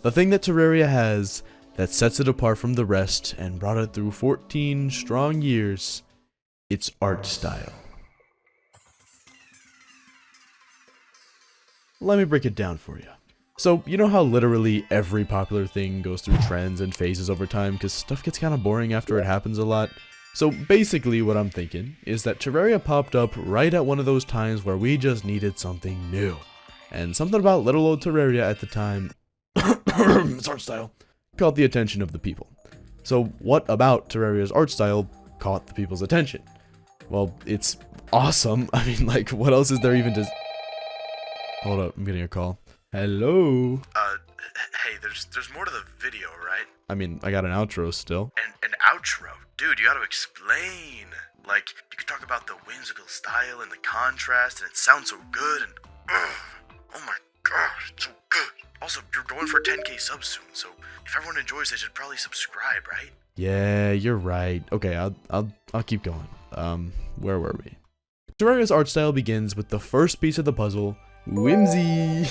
The thing that Terraria has that sets it apart from the rest and brought it through 14 strong years, its art style. Let me break it down for you. So, you know how literally every popular thing goes through trends and phases over time because stuff gets kind of boring after it happens a lot? So basically what I'm thinking is that Terraria popped up right at one of those times where we just needed something new. And something about little old Terraria at the time, its art style, caught the attention of the people. So what about Terraria's art style caught the people's attention? Well, it's awesome. I mean, like, what else is there even to... Hold up, I'm getting a call. Hello? Hey, there's more to the video, right? I mean, I got an outro still. An outro? Dude, you gotta explain. Like, you could talk about the whimsical style and the contrast, and it sounds so good, and... oh my gosh, it's so good. Also, you're going for 10k subs soon, so if everyone enjoys, they should probably subscribe, right? Yeah, you're right. Okay, I'll keep going. Where were we? Terraria's art style begins with the first piece of the puzzle, whimsy.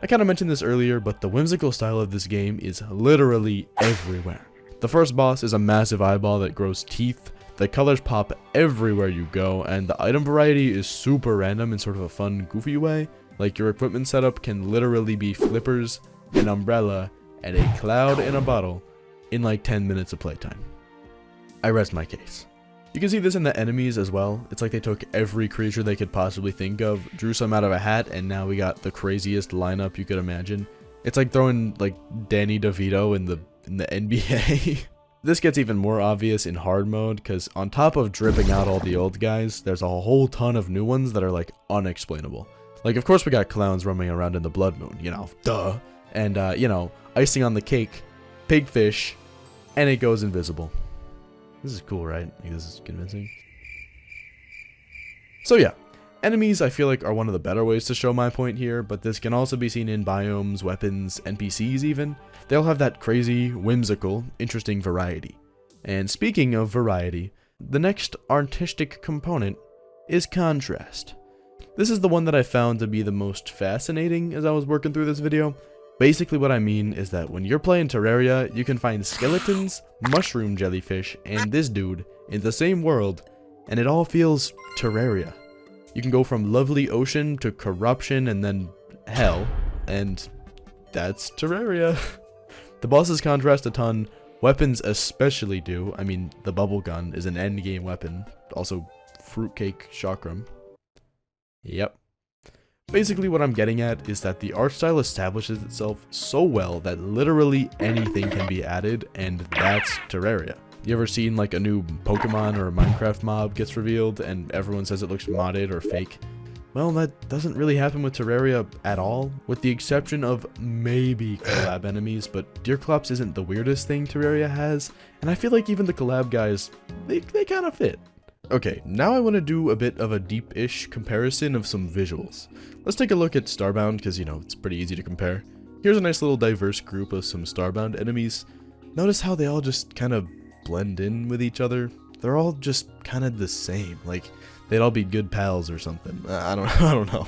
I kind of mentioned this earlier, but the whimsical style of this game is literally everywhere. The first boss is a massive eyeball that grows teeth, the colors pop everywhere you go, and the item variety is super random in sort of a fun, goofy way. Like, your equipment setup can literally be flippers, an umbrella, and a cloud in a bottle in like 10 minutes of playtime. I rest my case. You can see this in the enemies as well. It's like they took every creature they could possibly think of, drew some out of a hat, and now we got the craziest lineup you could imagine. It's like throwing like Danny DeVito in the NBA. This gets even more obvious in hard mode, because on top of dripping out all the old guys, there's a whole ton of new ones that are like unexplainable. Like, of course we got clowns roaming around in the Blood Moon, you know, duh. And, you know, icing on the cake, pigfish, and it goes invisible. This is cool, right? Like, this is convincing. So yeah, enemies I feel like are one of the better ways to show my point here, but this can also be seen in biomes, weapons, NPCs even. They'll have that crazy, whimsical, interesting variety. And speaking of variety, the next artistic component is contrast. This is the one that I found to be the most fascinating as I was working through this video. Basically what I mean is that when you're playing Terraria, you can find skeletons, mushroom jellyfish, and this dude in the same world, and it all feels Terraria. You can go from lovely ocean to corruption and then hell, and that's Terraria. The bosses contrast a ton, weapons especially do. I mean, the bubble gun is an endgame weapon, also fruitcake chakram. Yep. Basically what I'm getting at is that the art style establishes itself so well that literally anything can be added, and that's Terraria. You ever seen like a new Pokemon or a Minecraft mob gets revealed and everyone says it looks modded or fake? Well, that doesn't really happen with Terraria at all, with the exception of maybe collab enemies, but Deerclops isn't the weirdest thing Terraria has, and I feel like even the collab guys, they kind of fit. Okay, now I want to do a bit of a deep-ish comparison of some visuals. Let's take a look at Starbound, because, you know, it's pretty easy to compare. Here's a nice little diverse group of some Starbound enemies. Notice how they all just kind of blend in with each other. They're all just kind of the same, like they'd all be good pals or something. I don't know.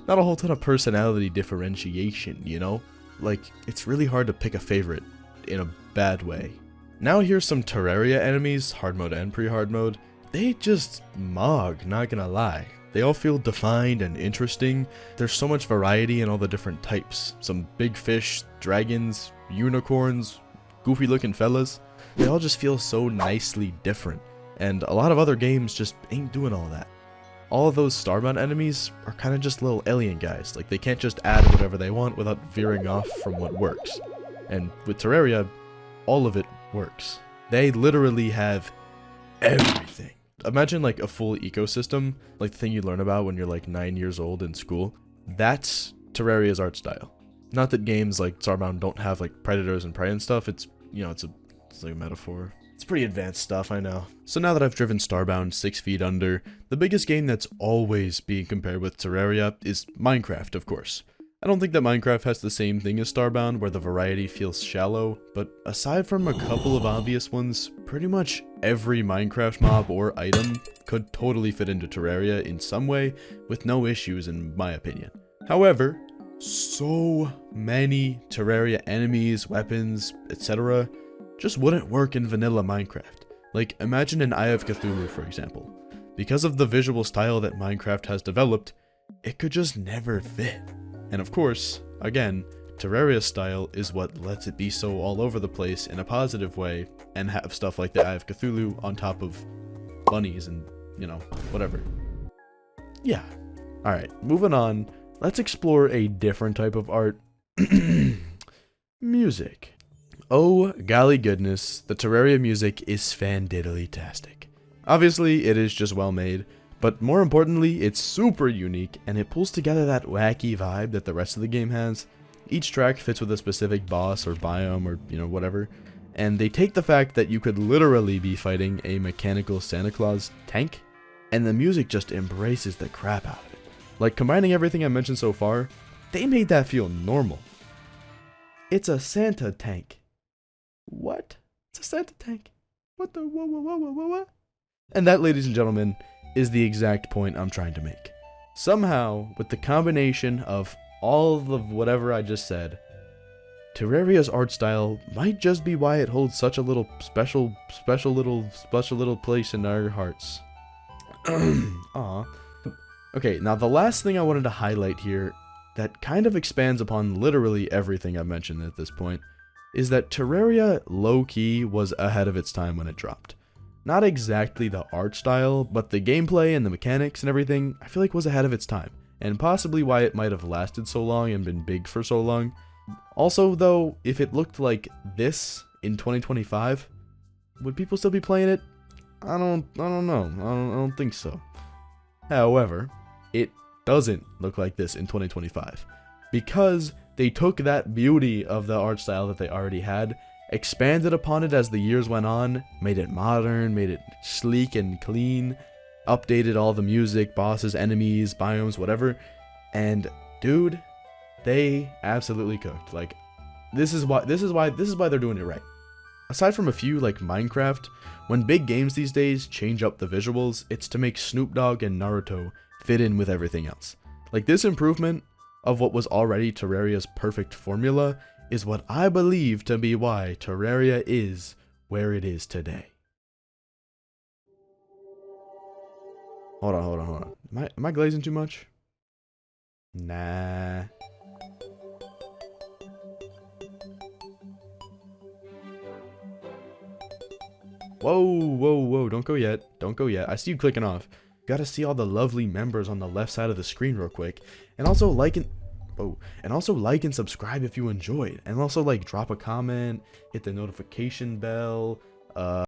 Not a whole ton of personality differentiation, you know? Like, it's really hard to pick a favorite in a bad way. Now here's some Terraria enemies, hard mode and pre-hard mode. They just mog, not gonna lie. They all feel defined and interesting. There's so much variety in all the different types. Some big fish, dragons, unicorns, goofy looking fellas. They all just feel so nicely different. And a lot of other games just ain't doing all that. All of those Starbound enemies are kind of just little alien guys. Like, they can't just add whatever they want without veering off from what works. And with Terraria, all of it works. They literally have everything. Imagine like a full ecosystem, like the thing you learn about when you're like 9 years old in school. That's Terraria's art style. Not that games like Starbound don't have like predators and prey and stuff. It's, you know, it's like a metaphor. It's pretty advanced stuff, I know. So now that I've driven Starbound 6 feet under, the biggest game that's always being compared with Terraria is Minecraft, of course. I don't think that Minecraft has the same thing as Starbound, where the variety feels shallow, but aside from a couple of obvious ones, pretty much every Minecraft mob or item could totally fit into Terraria in some way, with no issues in my opinion. However, so many Terraria enemies, weapons, etc. just wouldn't work in vanilla Minecraft. Like, imagine an Eye of Cthulhu, for example. Because of the visual style that Minecraft has developed, it could just never fit. And of course, again, Terraria's style is what lets it be so all over the place in a positive way, and have stuff like the Eye of Cthulhu on top of bunnies and, you know, whatever. Yeah. Alright, moving on, let's explore a different type of art. Music. Oh, golly goodness, the Terraria music is fan-diddly-tastic. Obviously, it is just well made, but more importantly, it's super unique, and it pulls together that wacky vibe that the rest of the game has. Each track fits with a specific boss or biome or, you know, whatever, and they take the fact that you could literally be fighting a mechanical Santa Claus tank, and the music just embraces the crap out of it. Like, combining everything I mentioned so far, they made that feel normal. It's a Santa tank. What? It's a Santa tank. What the what? And that, ladies and gentlemen, is the exact point I'm trying to make. Somehow, with the combination of all of whatever I just said, Terraria's art style might just be why it holds such a little special little place in our hearts. Aw. Okay, now the last thing I wanted to highlight here that kind of expands upon literally everything I've mentioned at this point is that Terraria low-key was ahead of its time when it dropped. Not exactly the art style, but the gameplay and the mechanics and everything, I feel like was ahead of its time, and possibly why it might have lasted so long and been big for so long. Also, though, if it looked like this in 2025, would people still be playing it? I don't know. I don't think so. However, it doesn't look like this in 2025 because they took that beauty of the art style that they already had, expanded upon it as the years went on, made it modern, made it sleek and clean, updated all the music, bosses, enemies, biomes, whatever, and dude, they absolutely cooked. Like, this is why they're doing it right. Aside from a few like Minecraft, when big games these days change up the visuals, it's to make Snoop Dogg and Naruto fit in with everything else. Like, this improvement of what was already Terraria's perfect formula is what I believe to be why Terraria is where it is today. Hold on. Am I glazing too much? Nah. Whoa, don't go yet. I see you clicking off. Gotta see all the lovely members on the left side of the screen real quick. And also like and subscribe if you enjoyed. And also, like, drop a comment, hit the notification bell,